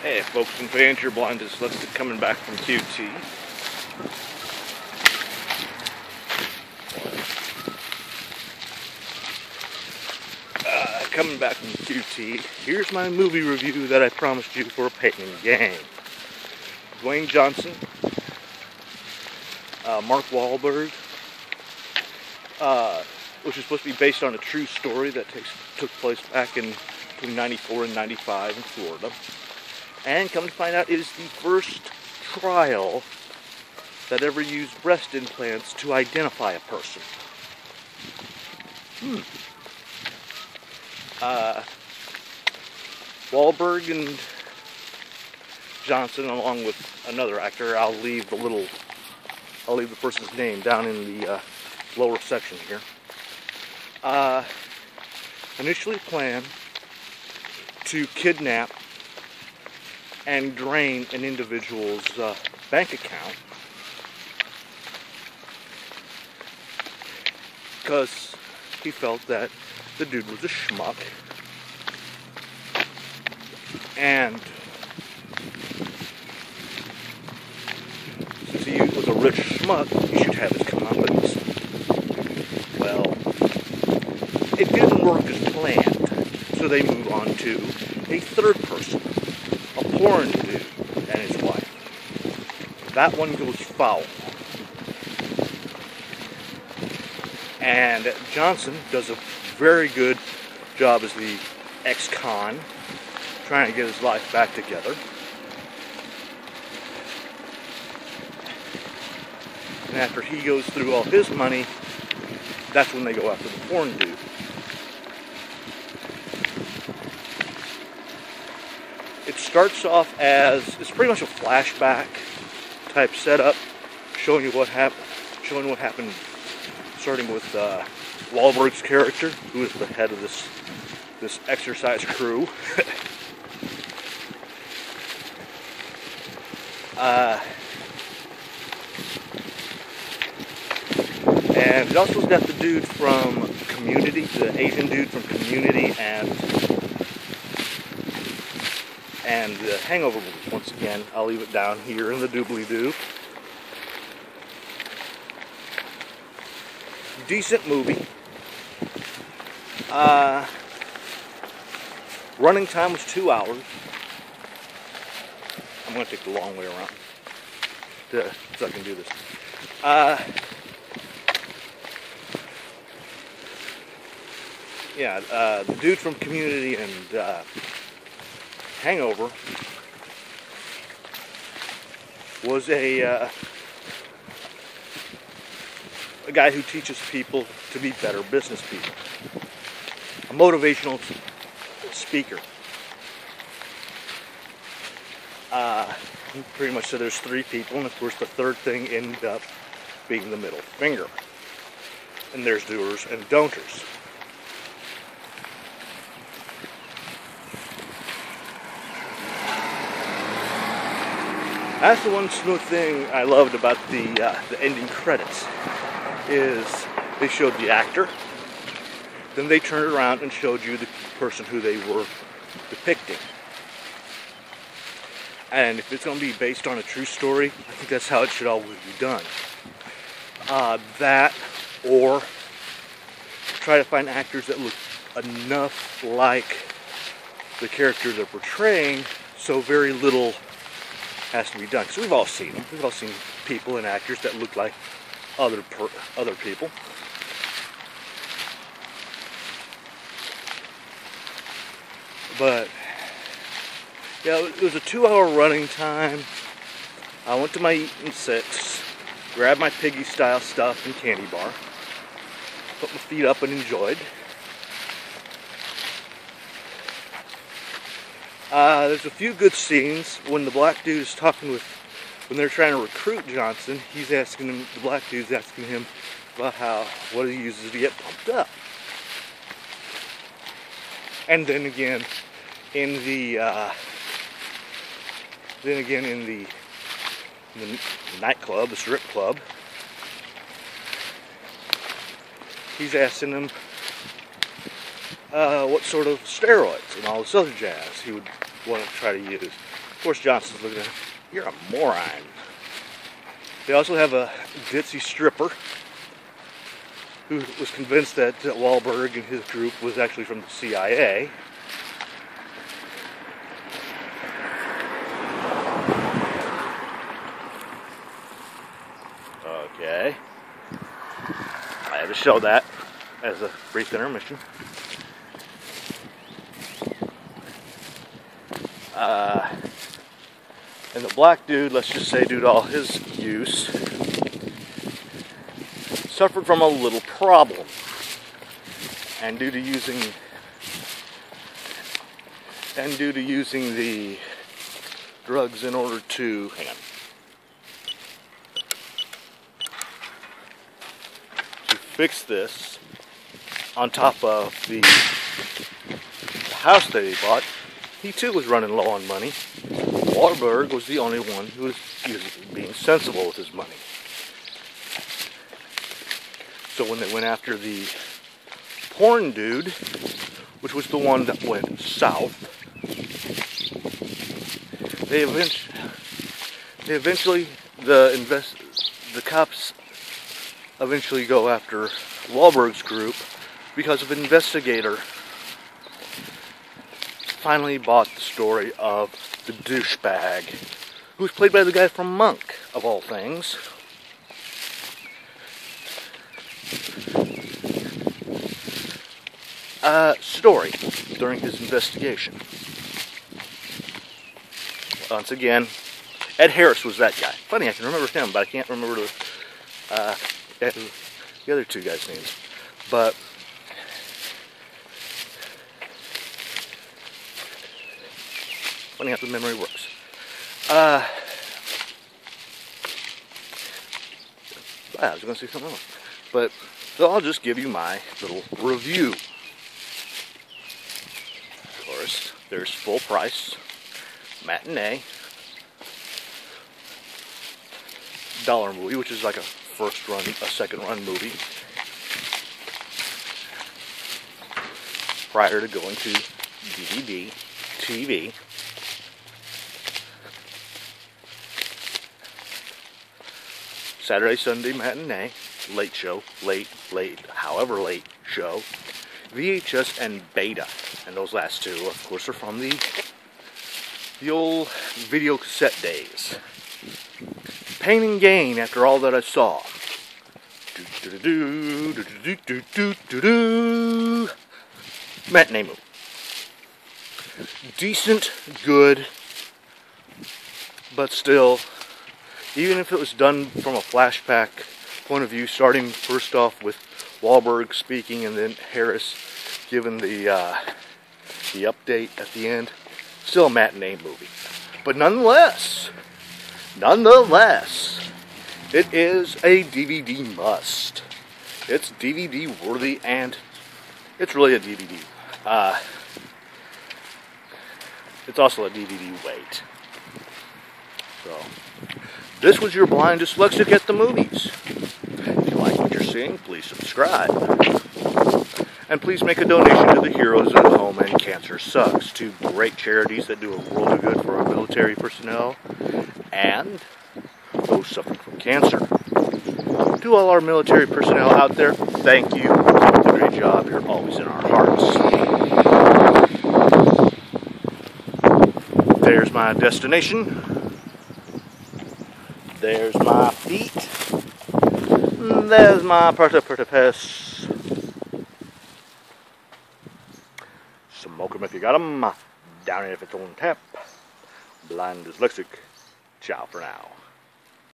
Hey folks and fans, your blind is coming back from QT. Coming back from QT, here's my movie review that I promised you for a painting game. Dwayne Johnson, Mark Wahlberg, which is supposed to be based on a true story that took place back in between 94 and 95 in Florida. And come to find out, it is the first trial that ever used breast implants to identify a person. Wahlberg and Johnson, along with another actor, I'll leave the person's name down in the lower section here. Initially planned to kidnap and drain an individual's bank account because he felt that the dude was a schmuck, and since he was a rich schmuck, he should have his comeuppance. Well, it didn't work as planned, so they move on to a third person, a porn dude and his wife. That one goes foul. And Johnson does a very good job as the ex-con, trying to get his life back together. And after he goes through all his money, that's when they go after the porn dude. It starts off as, it's pretty much a flashback type setup, showing you what happened, starting with Wahlberg's character, who is the head of this exercise crew. And it also got the dude from Community, the Asian dude from Community, and the Hangover movie. Once again, I'll leave it down here in the doobly-doo. Decent movie. Running time was 2 hours. I'm going to take the long way around so I can do this. The dude from Community and Hangover was a guy who teaches people to be better business people. A motivational speaker. He pretty much said there's three people, and of course the third thing ended up being the middle finger. And there's doers and don'ters. That's the one smooth thing I loved about the ending credits, is they showed the actor, then they turned around and showed you the person who they were depicting. And if it's going to be based on a true story, I think that's how it should always be done. That, or try to find actors that look enough like the character they're portraying, so very little has to be done. Because we've all seen them. We've all seen people and actors that look like other people. But yeah, it was a 2-hour running time. I went to my Eatin' Six, grabbed my piggy style stuff and candy bar, put my feet up and enjoyed. There's a few good scenes when the black dude is talking when they're trying to recruit Johnson. The black dude's asking him about what he uses to get pumped up. And then again, in the nightclub, the strip club, he's asking him what sort of steroids and all this other jazz he would want to try to use. course, Johnson's looking at him. You're a moron. They also have a ditzy stripper who was convinced that Wahlberg and his group was actually from the CIA. Okay. I had to show that as a brief intermission. And the black dude, let's just say due to all his use, suffered from a little problem. And due to using the drugs in order to, hang on, to fix this on top of the house that he bought, he too was running low on money. Wahlberg was the only one who was being sensible with his money. So when they went after the porn dude, which was the one that went south, the cops eventually go after Wahlberg's group because of an investigator finally bought the story of the douchebag, who was played by the guy from Monk, of all things. Story during his investigation. Once again, Ed Harris was that guy. Funny, I can remember him, but I can't remember the other two guys' names. But funny how the memory works. I was going to say something else. But, so I'll just give you my little review. Of course, there's full price, matinee, dollar movie, which is like a second run movie, prior to going to DVD, TV. Saturday, Sunday matinee, late show, late, however late show, VHS and Beta, and those last two, of course, are from the old video cassette days. Pain and gain after all that I saw. Matinee movie. Decent, good, but still, even if it was done from a flashback point of view, starting first off with Wahlberg speaking and then Harris giving the update at the end, still a matinee movie. But nonetheless, it is a DVD must. It's DVD worthy, and it's really a DVD. It's also a DVD weight. So, this was your blind dyslexic at the movies. If you like what you're seeing, please subscribe. And please make a donation to the Heroes at Home and Cancer Sucks, two great charities that do a world of good for our military personnel and those suffering from cancer. To all our military personnel out there, thank you. Keep up the great job. You're always in our hearts. There's my destination. There's my feet. There's my precipice. Smoke 'em if you got 'em. Down it if it's on tap. Blind dyslexic. Ciao for now.